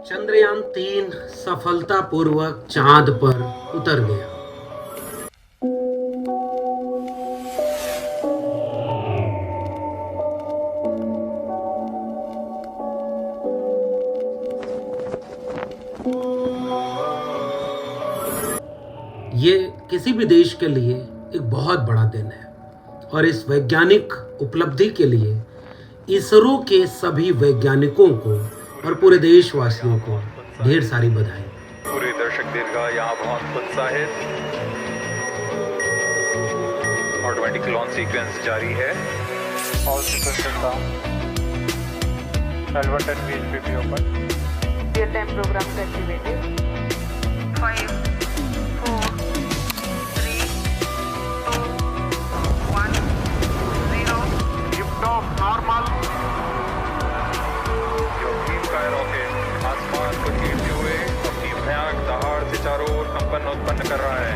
चंद्रयान 3 सफलतापूर्वक चांद पर उतर गया। ये किसी भी देश के लिए एक बहुत बड़ा दिन है और इस वैज्ञानिक उपलब्धि के लिए इसरो के सभी वैज्ञानिकों को और पूरे देशवासियों को ढेर सारी बधाई। पूरे दर्शक दीर्घा यहाँ बहुत उत्साहित। ऑटोमेटिक लॉन्च सीक्वेंस जारी है। All sequences down. L1 10 VHPP open. Real-time programs activated. 5, 4, 3, 2, 1, 0. Liftoff normal. जो भीम का रॉकेट आसमान को चीरते हुए अपनी भयानक दहाड़ से चारों ओर कंपन उत्पन्न कर रहा है।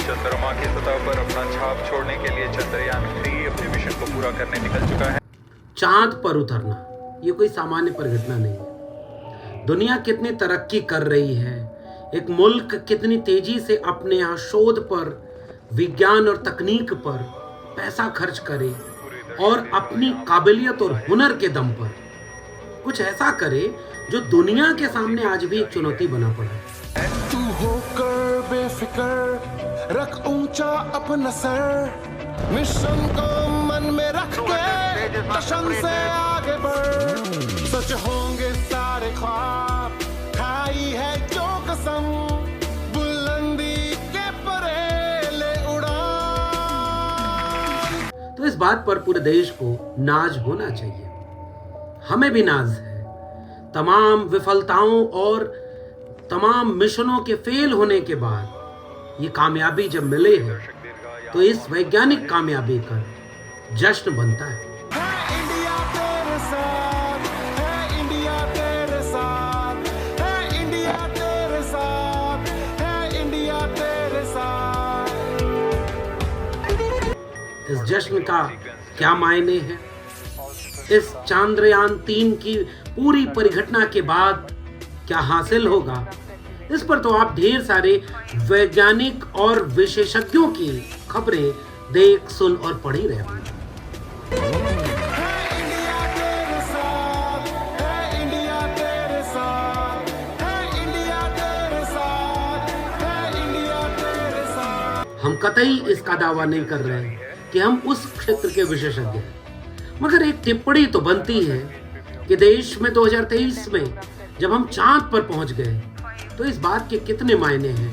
चंद्रमा की सतह पर अपना छाप छोड़ने के लिए चंद्रयान 3 अपने मिशन को पूरा करने निकल चुका है। चांद पर उतरना ये कोई सामान्य परिघटना नहीं है। दुनिया कितनी तरक्की कर रही है, एक मुल्क कितनी तेजी से अपने यहाँ शोध पर, विज्ञान और तकनीक पर पैसा खर्च करे और अपनी काबिलियत और हुनर के दम पर कुछ ऐसा करे जो दुनिया के सामने आज भी एक चुनौती बना पड़ा है। तू होकर बेफिक्र रख ऊंचा अपना सर, मिशन को मन में रख के जश्न से आगे बढ़। सच होंगे सारे ख्वाब, खाई है जो कसम, बुलंदी के परे ले उड़ान। तो इस बात पर पूरे देश को नाज होना चाहिए। हमें भी नाज है। तमाम विफलताओं और तमाम मिशनों के फेल होने के बाद ये कामयाबी जब मिले है तो इस वैज्ञानिक कामयाबी का जश्न बनता है। इंडिया तेरे साथ है, इंडिया तेरे साथ है, इंडिया तेरे साथ है, इंडिया तेरे साथ। इस जश्न का क्या मायने हैं? इस चंद्रयान 3 की पूरी परिघटना के बाद क्या हासिल होगा, इस पर तो आप ढेर सारे वैज्ञानिक और विशेषज्ञों की खबरें देख, सुन और पढ़ ही रहे होंगे। इंडिया तेरे साथ है, इंडिया तेरे साथ है, इंडिया तेरे साथ है, इंडिया तेरे साथ। हम कतई इसका दावा नहीं कर रहे कि हम उस क्षेत्र के विशेषज्ञ हैं, मगर एक टिप्पणी तो बनती है कि देश में 2023 में जब हम चांद पर पहुंच गए तो इस बात के कितने मायने हैं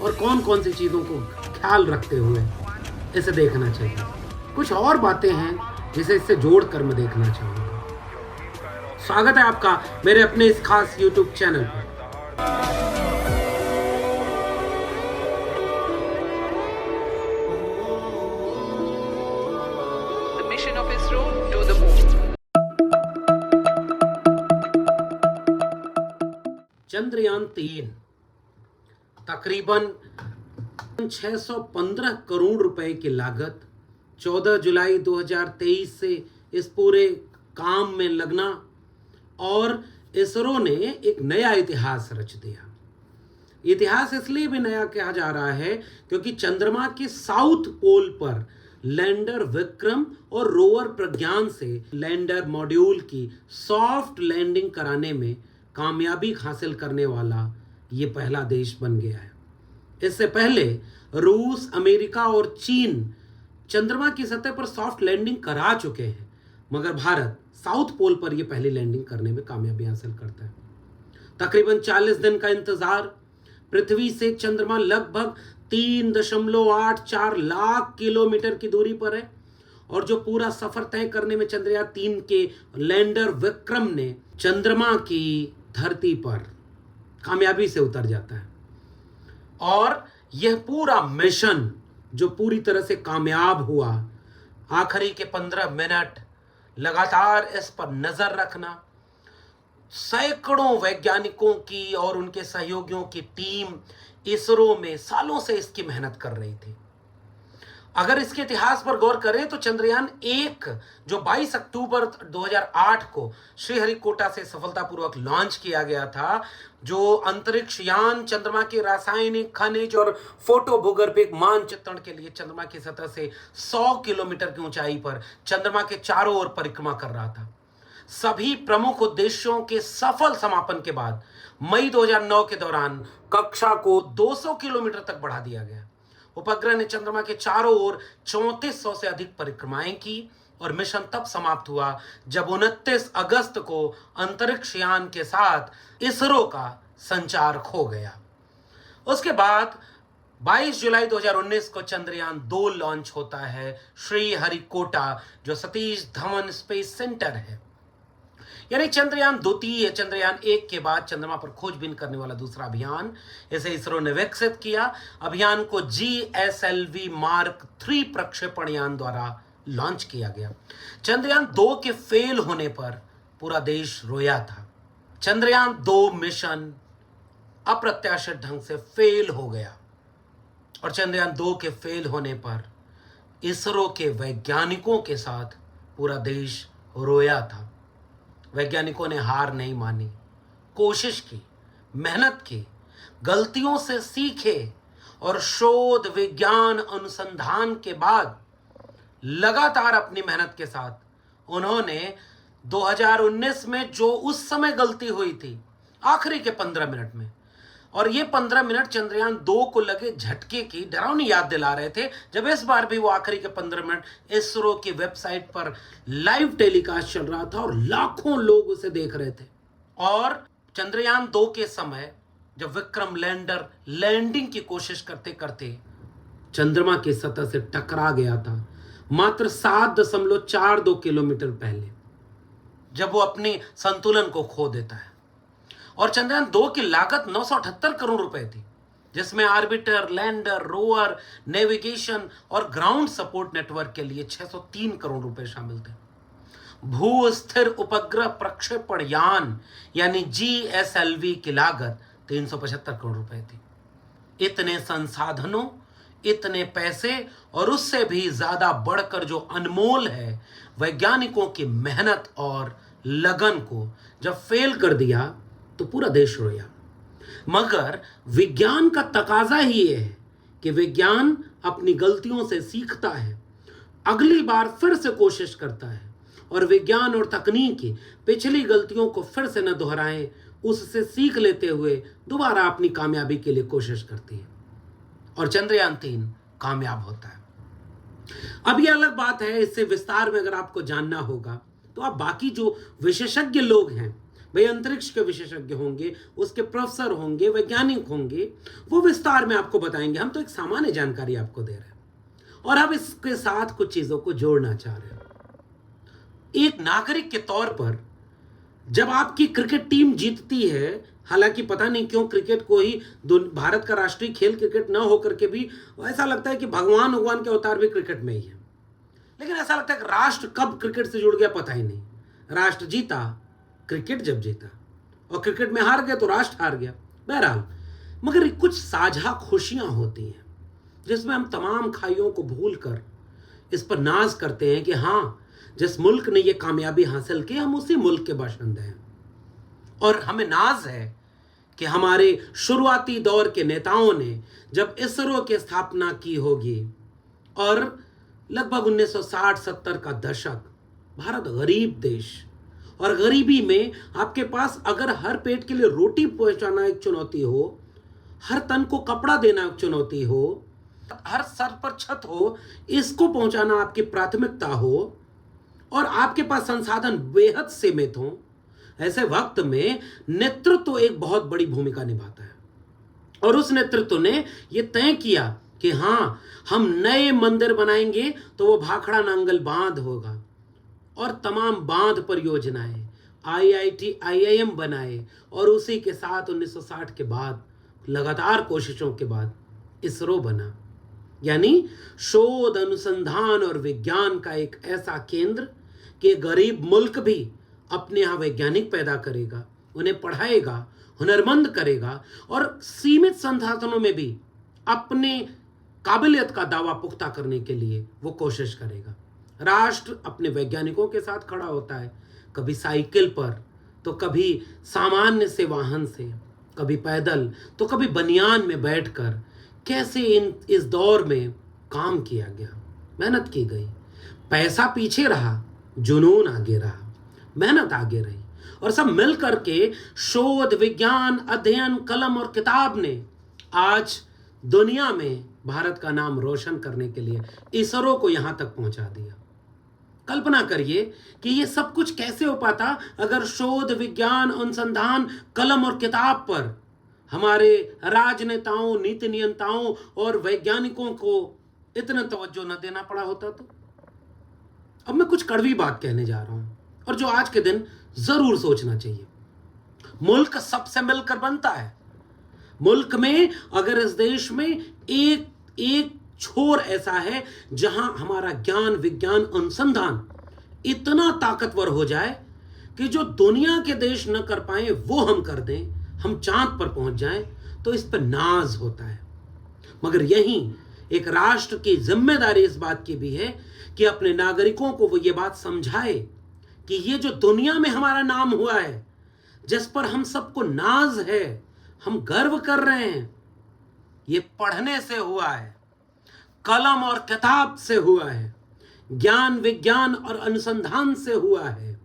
और कौन कौन सी चीज़ों को ख्याल रखते हुए इसे देखना चाहिए। कुछ और बातें हैं जिसे इससे जोड़कर मैं देखना चाहूँगा। स्वागत है आपका मेरे अपने इस खास YouTube चैनल पर। The mission of ISRO to the moon. Chandrayaan 3 तकरीबन 615 करोड़ रुपए की लागत, 14 जुलाई 2023 से इस पूरे काम में लगना और इसरो ने एक नया इतिहास रच दिया। इतिहास इसलिए भी नया कहा जा रहा है क्योंकि चंद्रमा के साउथ पोल पर लैंडर विक्रम और रोवर प्रज्ञान से लैंडर मॉड्यूल की सॉफ्ट लैंडिंग कराने में कामयाबी हासिल करने वाला ये पहला देश बन गया है। इससे पहले रूस, अमेरिका और चीन चंद्रमा की सतह पर सॉफ्ट लैंडिंग करा चुके हैं, मगर भारत साउथ पोल पर यह पहली लैंडिंग करने में कामयाबी हासिल करता है। तकरीबन 40 दिन का इंतजार, पृथ्वी से चंद्रमा लगभग 3.84 लाख किलोमीटर की दूरी पर है और जो पूरा सफर तय करने में चंद्रयान 3 के लैंडर विक्रम ने चंद्रमा की धरती पर कामयाबी से उतर जाता है और यह पूरा मिशन जो पूरी तरह से कामयाब हुआ, आखिरी के 15 मिनट लगातार इस पर नजर रखना, सैकड़ों वैज्ञानिकों की और उनके सहयोगियों की टीम इसरो में सालों से इसकी मेहनत कर रही थी अगर इसके इतिहास पर गौर करें तो चंद्रयान 1 जो 22 अक्टूबर 2008 को श्रीहरिकोटा से सफलतापूर्वक लॉन्च किया गया था, जो अंतरिक्ष यान चंद्रमा के रासायनिक, खनिज और फोटो भूगर्भिक मानचित्रण के लिए चंद्रमा की सतह से 100 किलोमीटर की ऊंचाई पर चंद्रमा के चारों ओर परिक्रमा कर रहा था। सभी प्रमुख उद्देश्यों के सफल समापन के बाद मई 2009 के दौरान कक्षा को 200 किलोमीटर तक बढ़ा दिया गया। उपग्रह ने चंद्रमा के चारों ओर 3400 से अधिक परिक्रमाएं की और मिशन तब समाप्त हुआ जब 29 अगस्त को अंतरिक्ष यान के साथ इसरो का संचार खो गया। उसके बाद 22 जुलाई 2019 को चंद्रयान 2 लॉन्च होता है श्रीहरिकोटा, जो सतीश धवन स्पेस सेंटर है। यानी चंद्रयान द्वितीय चंद्रयान 1 के बाद चंद्रमा पर खोजबीन करने वाला दूसरा अभियान। इसे इसरो ने विकसित किया। अभियान को GSLV मार्क 3 प्रक्षेपण यान द्वारा लॉन्च किया गया। चंद्रयान 2 के फेल होने पर पूरा देश रोया था। चंद्रयान 2 मिशन अप्रत्याशित ढंग से फेल हो गया और चंद्रयान 2 के फेल होने पर इसरो के वैज्ञानिकों के साथ पूरा देश रोया था। वैज्ञानिकों ने हार नहीं मानी, कोशिश की, मेहनत की, गलतियों से सीखे और शोध, विज्ञान, अनुसंधान के बाद लगातार अपनी मेहनत के साथ उन्होंने 2019 में जो उस समय गलती हुई थी आखिरी के 15 मिनट में, और ये 15 मिनट चंद्रयान 2 को लगे झटके की डरावनी याद दिला रहे थे, जब इस बार भी वो आखिरी के 15 मिनट इसरो की वेबसाइट पर लाइव टेलीकास्ट चल रहा था और लाखों लोग उसे देख रहे थे। और चंद्रयान 2 के समय जब विक्रम लैंडर लैंडिंग की कोशिश करते करते चंद्रमा की सतह से टकरा गया था, मात्र 7.42 किलोमीटर पहले, जब वो अपने संतुलन को खो देता है। और चंद्रयान 2 की लागत 978 करोड़ रुपए थी, जिसमें आर्बिटर, लैंडर, रोवर, नेविगेशन और ग्राउंड सपोर्ट नेटवर्क के लिए 603 करोड़ रुपए शामिल थे। भू स्थिर उपग्रह प्रक्षेपण यान यानी GSLV की लागत 375 करोड़ रुपए थी। इतने संसाधनों, इतने पैसे और उससे भी ज्यादा बढ़कर जो अनमोल है वैज्ञानिकों की मेहनत और लगन को जब फेल कर दिया तो पूरा देश रोया। मगर विज्ञान का तकाजा ही ये है कि विज्ञान अपनी गलतियों से सीखता है, अगली बार फिर से कोशिश करता है और विज्ञान और तकनीकी पिछली गलतियों को फिर से न दोहराएं, उससे सीख लेते हुए दोबारा अपनी कामयाबी के लिए कोशिश करती है। और चंद्रयान 3 कामयाब होता है। अब यह अलग बात है, इससे विस्तार में अगर आपको जानना होगा तो आप बाकी जो विशेषज्ञ लोग हैं, भाई अंतरिक्ष के विशेषज्ञ होंगे, उसके प्रोफेसर होंगे, वैज्ञानिक होंगे, वो विस्तार में आपको बताएंगे। हम तो एक सामान्य जानकारी आपको दे रहे हैं और अब इसके साथ कुछ चीजों को जोड़ना चाह रहे हैं। एक नागरिक के तौर पर जब आपकी क्रिकेट टीम जीतती है, हालांकि पता नहीं क्यों क्रिकेट को ही भारत का राष्ट्रीय खेल क्रिकेट न होकर के भी ऐसा लगता है कि भगवान के अवतार भी क्रिकेट में ही है, लेकिन ऐसा लगता है कि राष्ट्र कब क्रिकेट से जुड़ गया पता ही नहीं। राष्ट्र जीता क्रिकेट जब जीता, और क्रिकेट में हार गया तो राष्ट्र हार गया। बहरहाल, मगर कुछ साझा खुशियां होती हैं जिसमें हम तमाम खाइयों को भूलकर इस पर नाज करते हैं कि हाँ, जिस मुल्क ने ये कामयाबी हासिल की हम उसी मुल्क के बाशिंदे हैं। और हमें नाज है कि हमारे शुरुआती दौर के नेताओं ने जब इसरो की स्थापना की होगी और लगभग 1960-70 का दशक, भारत गरीब देश, और गरीबी में आपके पास अगर हर पेट के लिए रोटी पहुंचाना एक चुनौती हो, हर तन को कपड़ा देना एक चुनौती हो, हर सर पर छत हो, इसको पहुंचाना आपकी प्राथमिकता हो, और आपके पास संसाधन बेहद सीमित हो, ऐसे वक्त में नेतृत्व एक बहुत बड़ी भूमिका निभाता है। और उस नेतृत्व ने यह तय किया कि हाँ, हम नए मंदिर बनाएंगे तो वो भाखड़ा नांगल बांध होगा, और तमाम बांध परियोजनाएं, IIT, IIM बनाए, और उसी के साथ 1960 के बाद लगातार कोशिशों के बाद इसरो बना। यानी शोध, अनुसंधान और विज्ञान का एक ऐसा केंद्र कि गरीब मुल्क भी अपने यहाँ वैज्ञानिक पैदा करेगा, उन्हें पढ़ाएगा, हुनरमंद करेगा, और सीमित संसाधनों में भी अपने काबिलियत का दावा पुख्ता करने के लिए वो कोशिश करेगा। राष्ट्र अपने वैज्ञानिकों के साथ खड़ा होता है, कभी साइकिल पर, तो कभी सामान्य से वाहन से, कभी पैदल, तो कभी बनियान में बैठकर। कैसे इस दौर में काम किया गया, मेहनत की गई, पैसा पीछे रहा, जुनून आगे रहा, मेहनत आगे रही, और सब मिल करके शोध, विज्ञान, अध्ययन, कलम और किताब ने आज दुनिया में भारत का नाम रोशन करने के लिए इसरो को यहां तक पहुंचा दिया। कल्पना करिए कि ये सब कुछ कैसे हो पाता अगर शोध, विज्ञान, अनुसंधान, कलम और किताब पर हमारे राजनेताओं, नीति नियंताओं और वैज्ञानिकों को इतना तवज्जो न देना पड़ा होता। तो अब मैं कुछ कड़वी बात कहने जा रहा हूं और जो आज के दिन जरूर सोचना चाहिए। मुल्क सबसे मिलकर बनता है। मुल्क में अगर इस देश में एक छोर ऐसा है जहां हमारा ज्ञान, विज्ञान, अनुसंधान इतना ताकतवर हो जाए कि जो दुनिया के देश न कर पाए वो हम कर दें, हम चांद पर पहुंच जाएं, तो इस पर नाज होता है। मगर यहीं एक राष्ट्र की जिम्मेदारी इस बात की भी है कि अपने नागरिकों को वो ये बात समझाए कि ये जो दुनिया में हमारा नाम हुआ है, जिस पर हम सबको नाज है, हम गर्व कर रहे हैं, ये पढ़ने से हुआ है, कलम और किताब से हुआ है, ज्ञान, विज्ञान और अनुसंधान से हुआ है।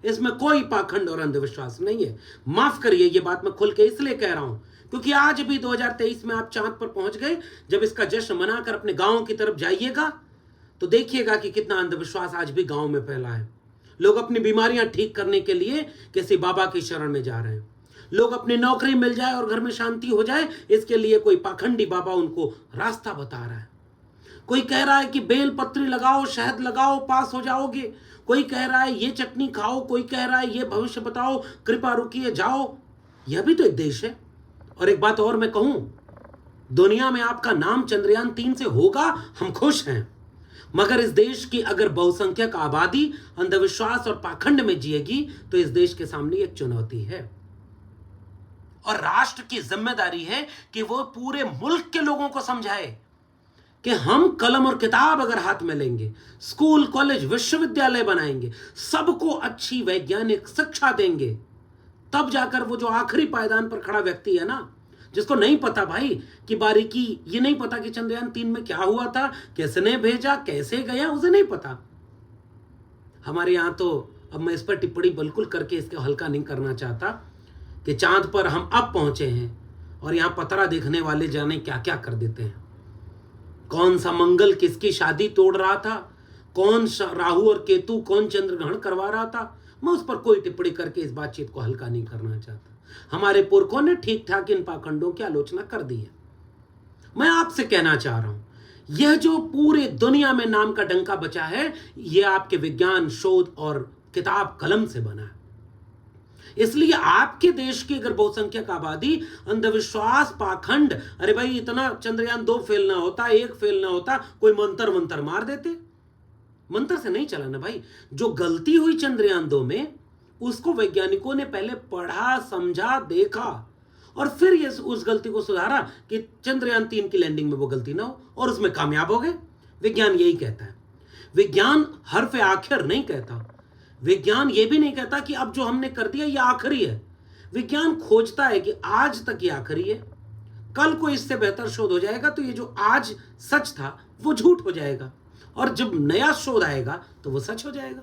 इसमें कोई पाखंड और अंधविश्वास नहीं है। माफ करिए, ये बात मैं खुल के इसलिए कह रहा हूं क्योंकि आज भी 2023 में आप चांद पर पहुंच गए। जब इसका जश्न मनाकर अपने गांव की तरफ जाइएगा तो देखिएगा कि कितना अंधविश्वास आज भी गांव में फैला है। लोग अपनी बीमारियां ठीक करने के लिए किसी बाबा की शरण में जा रहे हैं। लोग अपनी नौकरी मिल जाए और घर में शांति हो जाए, इसके लिए कोई पाखंडी बाबा उनको रास्ता बता रहा है। कोई कह रहा है कि बेल पत्री लगाओ, शहद लगाओ, पास हो जाओगे। कोई कह रहा है ये चटनी खाओ, कोई कह रहा है ये भविष्य बताओ, कृपा रुकिए जाओ। यह भी तो एक देश है। और एक बात और मैं कहूं, दुनिया में आपका नाम चंद्रयान 3 से होगा, हम खुश हैं। मगर इस देश की अगर बहुसंख्यक आबादी अंधविश्वास और पाखंड में जिएगी तो इस देश के सामने एक चुनौती है। और राष्ट्र की जिम्मेदारी है कि वो पूरे मुल्क के लोगों को समझाए कि हम कलम और किताब अगर हाथ में लेंगे, स्कूल, कॉलेज, विश्वविद्यालय बनाएंगे, सबको अच्छी वैज्ञानिक शिक्षा देंगे, तब जाकर वो जो आखिरी पायदान पर खड़ा व्यक्ति है ना, जिसको नहीं पता भाई कि बारीकी, ये नहीं पता कि चंद्रयान 3 में क्या हुआ था, किसने भेजा, कैसे गया, उसे नहीं पता। हमारे यहां तो, अब मैं इस पर टिप्पणी बिल्कुल करके इसको हल्का नहीं करना चाहता, कि चांद पर हम अब पहुंचे हैं और यहां पतरा देखने वाले जाने क्या क्या कर देते हैं। कौन सा मंगल किसकी शादी तोड़ रहा था, कौन राहु और केतु कौन चंद्र ग्रहण करवा रहा था, मैं उस पर कोई टिप्पणी करके इस बातचीत को हल्का नहीं करना चाहता। हमारे पुरखों ने ठीक ठाक इन पाखंडों की आलोचना कर दी है। मैं आपसे कहना चाह रहा हूं, यह जो पूरे दुनिया में नाम का डंका बचा है, यह आपके विज्ञान, शोध और किताब कलम से बना है। इसलिए आपके देश की अगर बहुसंख्यक आबादी अंधविश्वास, पाखंड, अरे भाई इतना चंद्रयान 2 फेल ना होता, 1 फेल ना होता, कोई मंत्र मार देते। मंत्र से नहीं चला ना भाई। जो गलती हुई चंद्रयान 2 में, उसको वैज्ञानिकों ने पहले पढ़ा, समझा, देखा और फिर ये उस गलती को सुधारा कि चंद्रयान 3 की लैंडिंग में वो गलती ना हो, और उसमें कामयाब हो गए। विज्ञान यही कहता है। विज्ञान हर्फ आखिर नहीं कहता। विज्ञान ये भी नहीं कहता कि अब जो हमने कर दिया ये आखिरी है। विज्ञान खोजता है कि आज तक ये आखिरी है, कल को इससे बेहतर शोध हो जाएगा तो ये जो आज सच था वो झूठ हो जाएगा, और जब नया शोध आएगा तो वो सच हो जाएगा।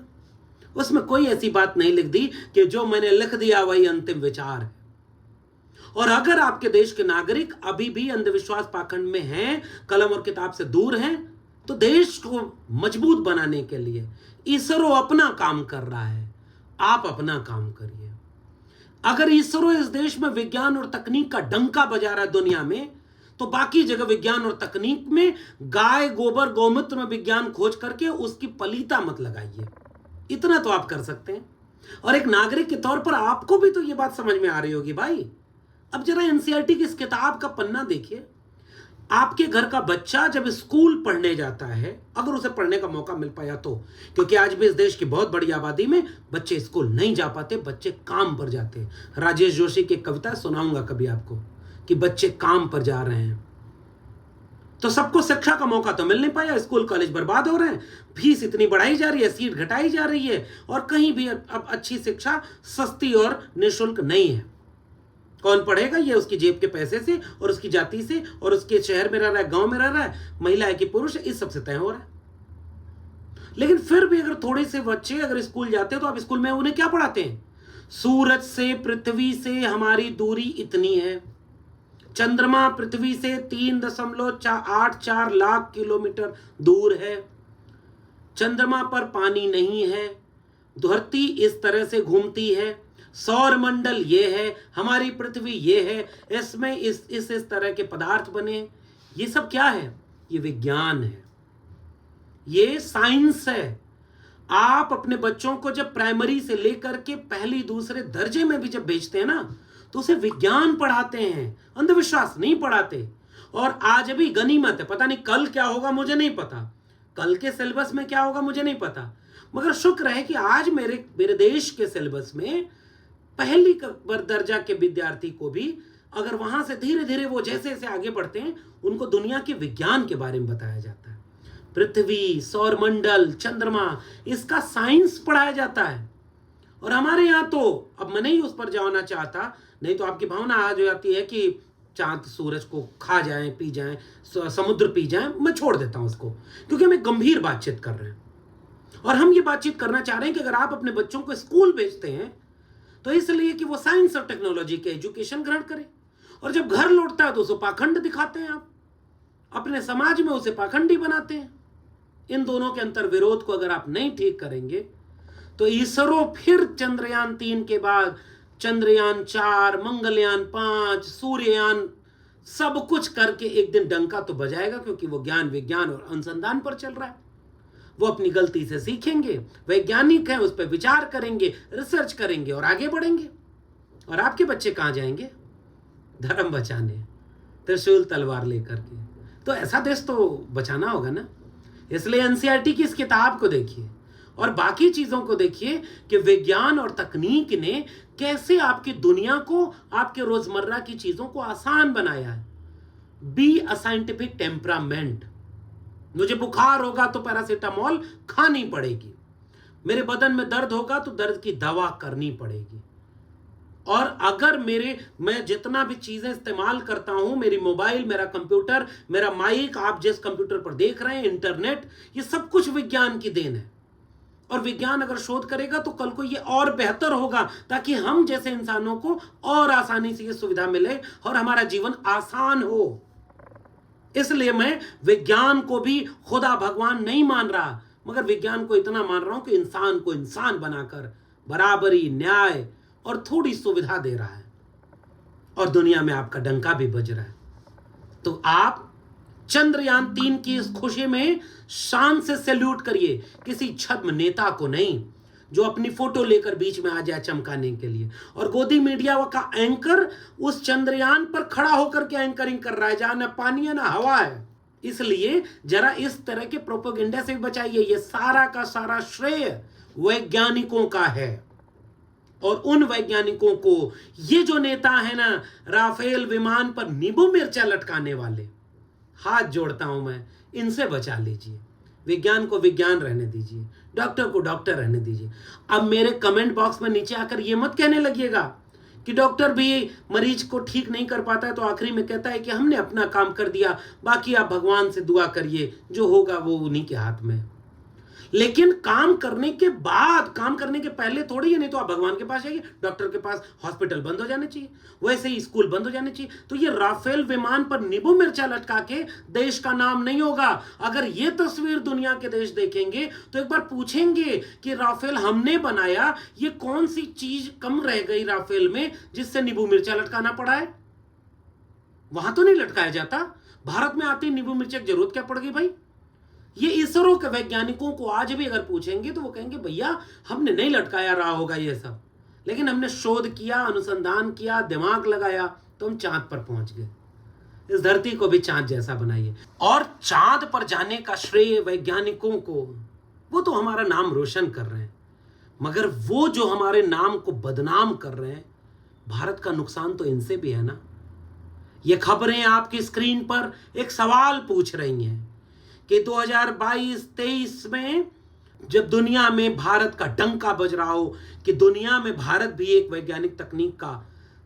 उसमें कोई ऐसी बात नहीं लिख दी कि जो मैंने लिख दिया वही अंतिम विचार है। और अगर आपके देश के नागरिक अभी भी अंधविश्वास, पाखंड में हैं, कलम और किताब से दूर हैं, तो देश को मजबूत बनाने के लिए इसरो अपना काम कर रहा है, आप अपना काम करिए। अगर इसरो इस देश में विज्ञान और तकनीक का डंका बजा रहा है दुनिया में, तो बाकी जगह विज्ञान और तकनीक में गाय, गोबर, गौमूत्र में विज्ञान खोज करके उसकी पलीता मत लगाइए। इतना तो आप कर सकते हैं। और एक नागरिक के तौर पर आपको भी तो ये बात समझ में आ रही होगी भाई। अब जरा एनसीईआरटी की इस किताब का पन्ना देखिए। आपके घर का बच्चा जब स्कूल पढ़ने जाता है, अगर उसे पढ़ने का मौका मिल पाया तो, क्योंकि आज भी इस देश की बहुत बड़ी आबादी में बच्चे स्कूल नहीं जा पाते, बच्चे काम पर जाते हैं। राजेश जोशी की एक कविता सुनाऊंगा कभी आपको कि बच्चे काम पर जा रहे हैं। तो सबको शिक्षा का मौका तो मिल नहीं पाया, स्कूल कॉलेज बर्बाद हो रहे हैं, फीस इतनी बढ़ाई जा रही है, सीट घटाई जा रही है, और कहीं भी अब अच्छी शिक्षा सस्ती और निःशुल्क नहीं है। कौन पढ़ेगा? ये उसकी जेब के पैसे से और उसकी जाति से और उसके शहर में रह रहा है, गांव में रह रहा है, महिला है कि पुरुष है, इस सबसे तय हो रहा है। लेकिन फिर भी अगर थोड़े से बच्चे अगर स्कूल जाते हैं तो आप स्कूल में उन्हें क्या पढ़ाते हैं? सूरज से, पृथ्वी से हमारी दूरी इतनी है, चंद्रमा पृथ्वी से 3.84 लाख किलोमीटर दूर है, चंद्रमा पर पानी नहीं है, धरती इस तरह से घूमती है, सौर मंडल ये है, हमारी पृथ्वी ये है, इसमें इस तरह के पदार्थ बने। ये सब क्या है? ये विज्ञान है, ये साइंस है। आप अपने बच्चों को जब प्राइमरी से लेकर के पहली दूसरे दर्जे में भी जब भेजते हैं ना, तो उसे विज्ञान पढ़ाते हैं, अंधविश्वास नहीं पढ़ाते। और आज भी गनीमत है, पता नहीं कल क्या होगा मुझे नहीं पता, कल के सिलेबस में क्या होगा मुझे नहीं पता, मगर शुक्र है कि आज मेरे देश के सिलेबस में पहली दर्जा के विद्यार्थी को भी अगर वहां से धीरे धीरे वो जैसे जैसे आगे बढ़ते हैं, उनको दुनिया के विज्ञान के बारे में बताया जाता है। पृथ्वी, सौरमंडल, चंद्रमा, इसका साइंस पढ़ाया जाता है। और हमारे यहाँ तो, अब मैं नहीं उस पर जाना चाहता, नहीं तो आपकी भावना आ जाती है कि चांद सूरज को खा जाएं, पी जाएं, समुद्र पी जाएं। मैं छोड़ देता हूं उसको, क्योंकि हम एक गंभीर बातचीत कर रहे हैं। और हम ये बातचीत करना चाह रहे हैं कि अगर आप अपने बच्चों को स्कूल भेजते हैं तो इसलिए कि वो साइंस और टेक्नोलॉजी के एजुकेशन ग्रहण करे, और जब घर लौटता है तो उसे पाखंड दिखाते हैं, आप अपने समाज में उसे पाखंडी बनाते हैं। इन दोनों के अंतर विरोध को अगर आप नहीं ठीक करेंगे तो इसरो फिर चंद्रयान 3 के बाद चंद्रयान 4, मंगलयान 5, सूर्ययान सब कुछ करके एक दिन डंका तो बजाएगा, क्योंकि वो ज्ञान, विज्ञान और अनुसंधान पर चल रहा है। वो अपनी गलती से सीखेंगे, वैज्ञानिक हैं, उस पर विचार करेंगे, रिसर्च करेंगे और आगे बढ़ेंगे। और आपके बच्चे कहाँ जाएंगे? धर्म बचाने, त्रिशूल तलवार लेकर के। तो ऐसा देश तो बचाना होगा ना। इसलिए एनसीईआरटी की इस किताब को देखिए और बाकी चीजों को देखिए कि विज्ञान और तकनीक ने कैसे आपकी दुनिया को, आपके रोजमर्रा की चीजों को आसान बनाया है। Be a scientific temperament. मुझे बुखार होगा तो पैरासीटामोल खानी पड़ेगी, मेरे बदन में दर्द होगा तो दर्द की दवा करनी पड़ेगी। और अगर मैं जितना भी चीजें इस्तेमाल करता हूं, मेरी मोबाइल, मेरा कंप्यूटर, मेरा माइक, आप जिस कंप्यूटर पर देख रहे हैं, इंटरनेट, ये सब कुछ विज्ञान की देन है। और विज्ञान अगर शोध करेगा तो कल को ये और बेहतर होगा, ताकि हम जैसे इंसानों को और आसानी से ये सुविधा मिले और हमारा जीवन आसान हो। इसलिए मैं विज्ञान को भी खुदा भगवान नहीं मान रहा, मगर विज्ञान को इतना मान रहा हूं कि इंसान को इंसान बनाकर बराबरी, न्याय और थोड़ी सुविधा दे रहा है, और दुनिया में आपका डंका भी बज रहा है। तो आप चंद्रयान 3 की इस खुशी में शान से सैल्यूट करिए, किसी छद्म नेता को नहीं जो अपनी फोटो लेकर बीच में आ जाए चमकाने के लिए। और गोदी मीडिया का एंकर उस चंद्रयान पर खड़ा होकर के एंकरिंग कर रहा है जहां न पानी है ना हवा है। इसलिए जरा इस तरह के प्रोपेगेंडा से भी बचाइए। ये सारा का सारा श्रेय वैज्ञानिकों का है, और उन वैज्ञानिकों को ये जो नेता है ना, राफेल विमान पर नींबू मिर्चा लटकाने वाले, हाथ जोड़ता हूं मैं, इनसे बचा लीजिए। विज्ञान को विज्ञान रहने दीजिए, डॉक्टर को डॉक्टर रहने दीजिए। अब मेरे कमेंट बॉक्स में नीचे आकर ये मत कहने लगिएगा कि डॉक्टर भी मरीज को ठीक नहीं कर पाता है तो आखिरी में कहता है कि हमने अपना काम कर दिया, बाकी आप भगवान से दुआ करिए, जो होगा वो उन्हीं के हाथ में। लेकिन काम करने के बाद, काम करने के पहले थोड़ी है, नहीं तो आप भगवान के पास जाइए, डॉक्टर के पास, हॉस्पिटल बंद हो जाने चाहिए, वैसे ही स्कूल बंद हो जाने चाहिए। तो ये राफेल विमान पर नींबू मिर्चा लटका के देश का नाम नहीं होगा। अगर ये तस्वीर दुनिया के देश देखेंगे तो एक बार पूछेंगे कि राफेल हमने बनाया, ये कौन सी चीज कम रह गई राफेल में जिससे नींबू मिर्चा लटकाना पड़ा है? वहां तो नहीं लटकाया जाता, भारत में आती नींबू मिर्चा की जरूरत क्या पड़ गई भाई? ये इसरो के वैज्ञानिकों को आज भी अगर पूछेंगे तो वो कहेंगे भैया हमने नहीं लटकाया रहा होगा ये सब, लेकिन हमने शोध किया, अनुसंधान किया, दिमाग लगाया तो हम चांद पर पहुंच गए। इस धरती को भी चांद जैसा बनाइए। और चांद पर जाने का श्रेय वैज्ञानिकों को, वो तो हमारा नाम रोशन कर रहे हैं, मगर वो जो हमारे नाम को बदनाम कर रहे हैं, भारत का नुकसान तो इनसे भी है ना। ये खबरें आपकी स्क्रीन पर एक सवाल पूछ रही हैं कि 2022-23 में जब दुनिया में भारत का डंका बज रहा हो कि दुनिया में भारत भी एक वैज्ञानिक तकनीक का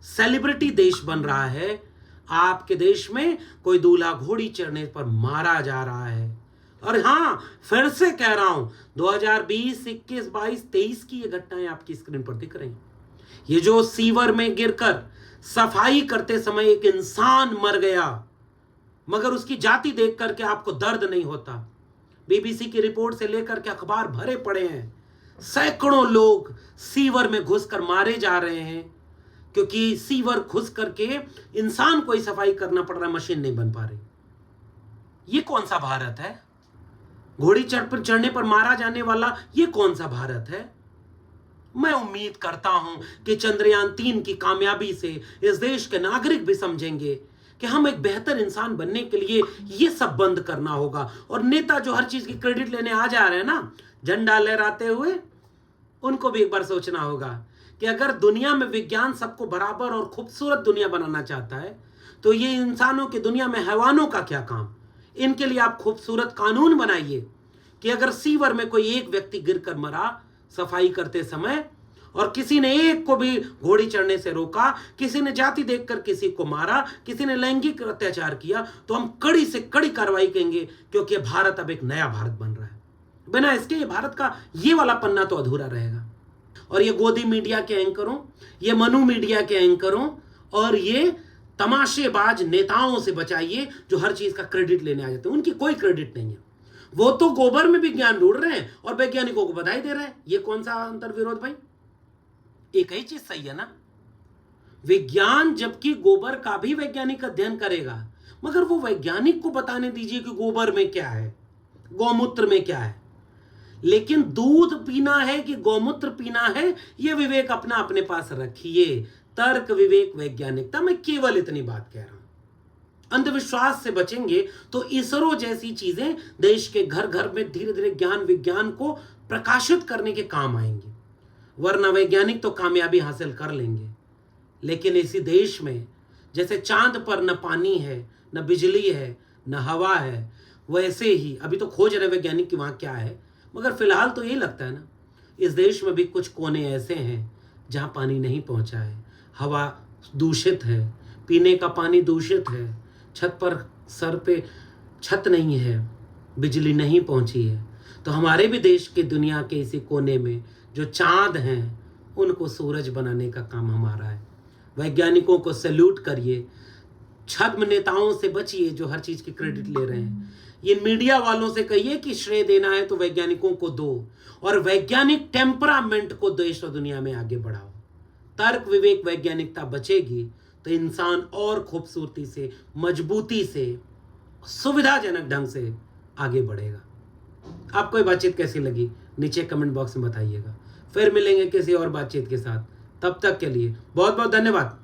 सेलिब्रिटी देश बन रहा है, आपके देश में कोई दूल्हा घोड़ी चढ़ने पर मारा जा रहा है। और हां, फिर से कह रहा हूं, 2020, 21, 22, 23 की ये घटनाएं आपकी स्क्रीन पर दिख रही। ये जो सीवर में गिरकर सफाई करते समय एक इंसान मर गया, मगर उसकी जाति देख करके आपको दर्द नहीं होता। बीबीसी की रिपोर्ट से लेकर के अखबार भरे पड़े हैं। सैकड़ों लोग सीवर में घुसकर मारे जा रहे हैं क्योंकि सीवर घुस करके इंसान को ही सफाई करना पड़ रहा है, मशीन नहीं बन पा रही। ये कौन सा भारत है? घोड़ी चढ़ने पर मारा जाने वाला ये कौन सा भारत है? मैं उम्मीद करता हूं कि चंद्रयान 3 की कामयाबी से इस देश के नागरिक भी समझेंगे कि हम एक बेहतर इंसान बनने के लिए ये सब बंद करना होगा। और नेता जो हर चीज की क्रेडिट लेने आ जा रहे हैं ना, झंडा लहराते हुए, उनको भी एक बार सोचना होगा कि अगर दुनिया में विज्ञान सबको बराबर और खूबसूरत दुनिया बनाना चाहता है तो ये इंसानों की दुनिया में हैवानों का क्या काम? इनके लिए आप खूबसूरत कानून बनाइए कि अगर सीवर में कोई एक व्यक्ति गिरकर मरा सफाई करते समय और किसी ने एक को भी घोड़ी चढ़ने से रोका, किसी ने जाति देखकर किसी को मारा, किसी ने लैंगिक अत्याचार किया, तो हम कड़ी से कड़ी कार्रवाई करेंगे, क्योंकि भारत अब एक नया भारत बन रहा है। बिना इसके ये भारत का ये वाला पन्ना तो अधूरा रहेगा। और ये गोदी मीडिया के एंकरों, ये मनु मीडिया के एंकरों और ये तमाशेबाज नेताओं से बचाइए जो हर चीज का क्रेडिट लेने आ जाते हैं। उनकी कोई क्रेडिट नहीं है। वो तो गोबर में भी ज्ञान ढूंढ रहे हैं और वैज्ञानिकों को बधाई दे रहे हैं। ये कौन सा अंतर विरोध भाई? एक ही चीज सही है ना? विज्ञान जबकि गोबर का भी वैज्ञानिक अध्ययन करेगा, मगर वो वैज्ञानिक को बताने दीजिए कि गोबर में क्या है, गौमूत्र में क्या है। लेकिन दूध पीना है कि गौमूत्र पीना है, ये विवेक अपना अपने पास रखिए। तर्क, विवेक, वैज्ञानिकता, मैं केवल इतनी बात कह रहा हूं। अंधविश्वास से बचेंगे तो इसरो जैसी चीजें देश के घर घर में धीरे धीरे ज्ञान विज्ञान को प्रकाशित करने के काम आएंगे। वरना वैज्ञानिक तो कामयाबी हासिल कर लेंगे, लेकिन इसी देश में जैसे चांद पर न पानी है, न बिजली है, न हवा है, वैसे ही अभी तो खोज रहे वैज्ञानिक कि वहां क्या है, मगर फिलहाल तो यही लगता है ना, इस देश में भी कुछ कोने ऐसे हैं जहां पानी नहीं पहुंचा है, हवा दूषित है, पीने का पानी दूषित है, छत पर सर पे छत नहीं है, बिजली नहीं पहुंची है। तो हमारे भी देश के दुनिया के इसी कोने में जो चांद हैं, उनको सूरज बनाने का काम हमारा है। वैज्ञानिकों को सैल्यूट करिए, छद्म नेताओं से बचिए जो हर चीज की क्रेडिट ले रहे हैं। ये मीडिया वालों से कहिए कि श्रेय देना है तो वैज्ञानिकों को दो, और वैज्ञानिक टेम्परामेंट को देश और दुनिया में आगे बढ़ाओ। तर्क, विवेक, वैज्ञानिकता बचेगी तो इंसान और खूबसूरती से, मजबूती से, सुविधाजनक ढंग से आगे बढ़ेगा। आपको ये बातचीत कैसी लगी नीचे कमेंट बॉक्स में बताइएगा। फिर मिलेंगे किसी और बातचीत के साथ। तब तक के लिए बहुत बहुत धन्यवाद।